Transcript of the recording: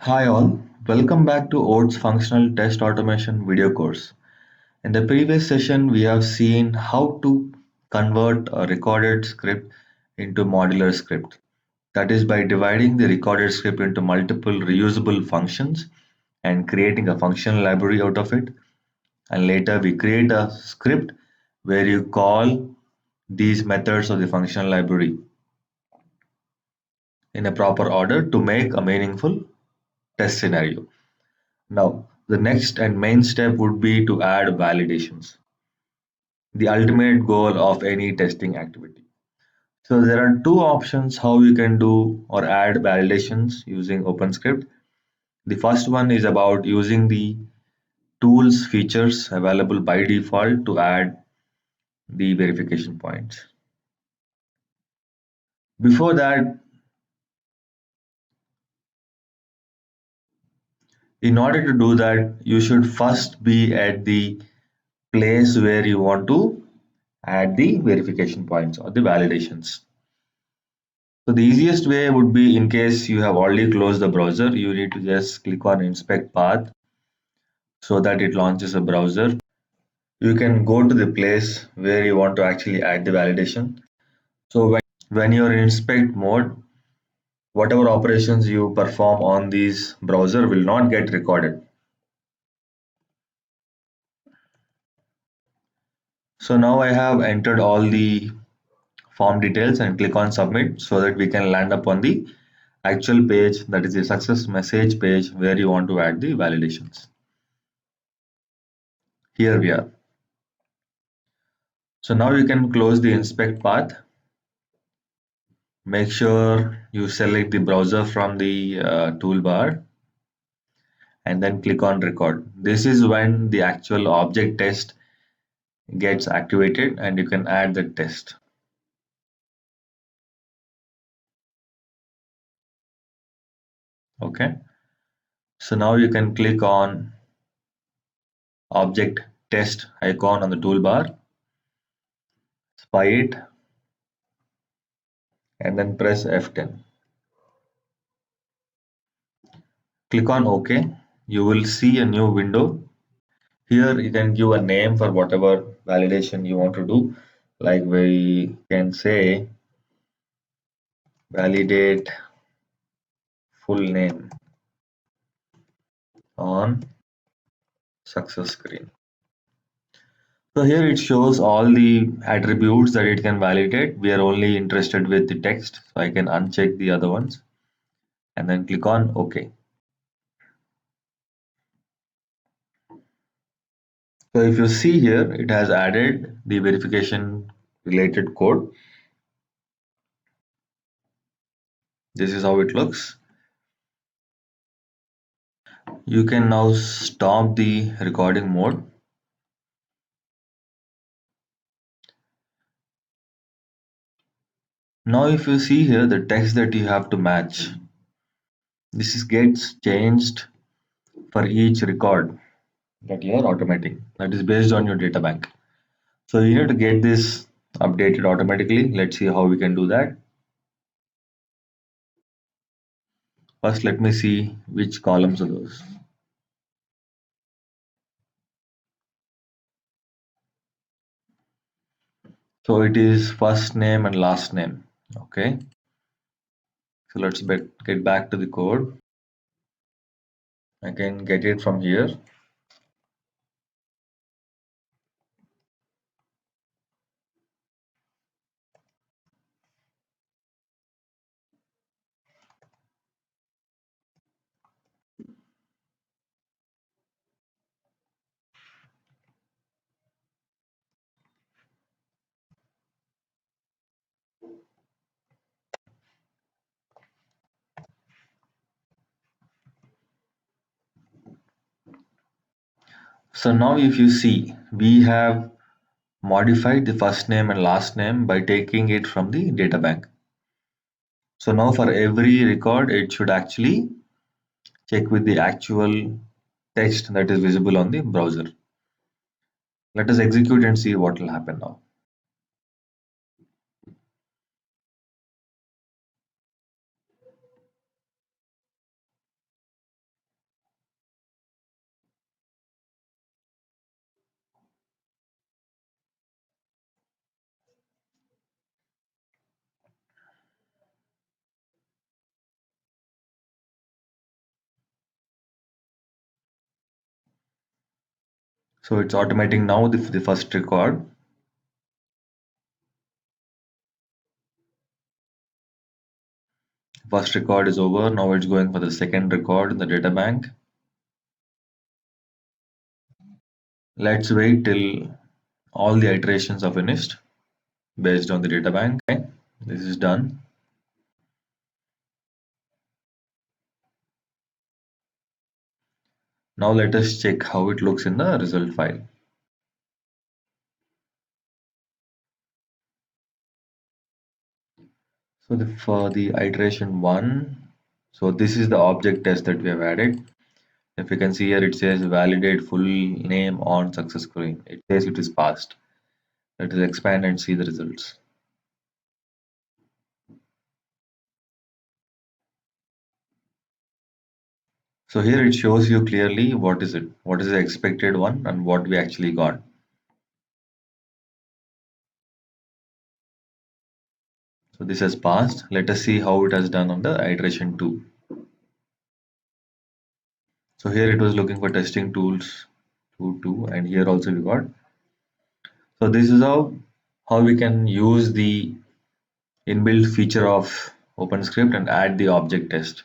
Hi all, welcome back to Oats Functional Test Automation video course. In the previous session, we have seen how to convert a recorded script into modular script. That is by dividing the recorded script into multiple reusable functions and creating a functional library out of it. And later we create a script where you call these methods of the functional library in a proper order to make a meaningful test scenario. Now, the next and main step would be to add validations, the ultimate goal of any testing activity. So there are two options how you can do or add validations using OpenScript. The first one is about using the tools features available by default to add the verification points. Before that, in order to do that, you should first be at the place where you want to add the verification points or the validations. So the easiest way would be, in case you have already closed the browser, you need to just click on inspect path so that it launches a browser. You can go to the place where you want to actually add the validation. So when you're in inspect mode, whatever operations you perform on this browser will not get recorded. So now I have entered all the form details and click on submit so that we can land up on the actual page, that is the success message page where you want to add the validations. Here we are. So now you can close the inspect path. Make sure you select the browser from the toolbar and then click on record. This is when the actual object test gets activated and you can add the test. Okay. So now you can click on object test icon on the toolbar, spy it, and then press F10. Click on OK. You will see a new window. Here you can give a name for whatever validation you want to do. Like we can say validate full name on success screen. So here it shows all the attributes that it can validate. We are only interested with the text, so I can uncheck the other ones and then click on OK. So if you see here, it has added the verification related code. This is how it looks. You can now stop the recording mode. Now if you see here the text that you have to match, this gets changed for each record that you are automating, that is based on your data bank. So you need to get this updated automatically. Let's see how we can do that. First, let me see which columns are those. So it is first name and last name. Okay. So let's get back to the code. I can get it from here. So now if you see, we have modified the first name and last name by taking it from the data bank. So now for every record, it should actually check with the actual text that is visible on the browser. Let us execute and see what will happen now. So it's automating now the first record. First record is over. Now it's going for the second record in the data bank. Let's wait till all the iterations are finished based on the data bank. Okay, this is done. Now let us check how it looks in the result file. So for the iteration 1, so this is the object test that we have added. If you can see here, it says validate full name on success screen. It says it is passed. Let us expand and see the results. So here it shows you clearly what is it, what is the expected one and what we actually got. So this has passed. Let us see how it has done on the iteration 2. So here it was looking for testing tools 2 and here also we got. So this is how we can use the inbuilt feature of OpenScript and add the object test.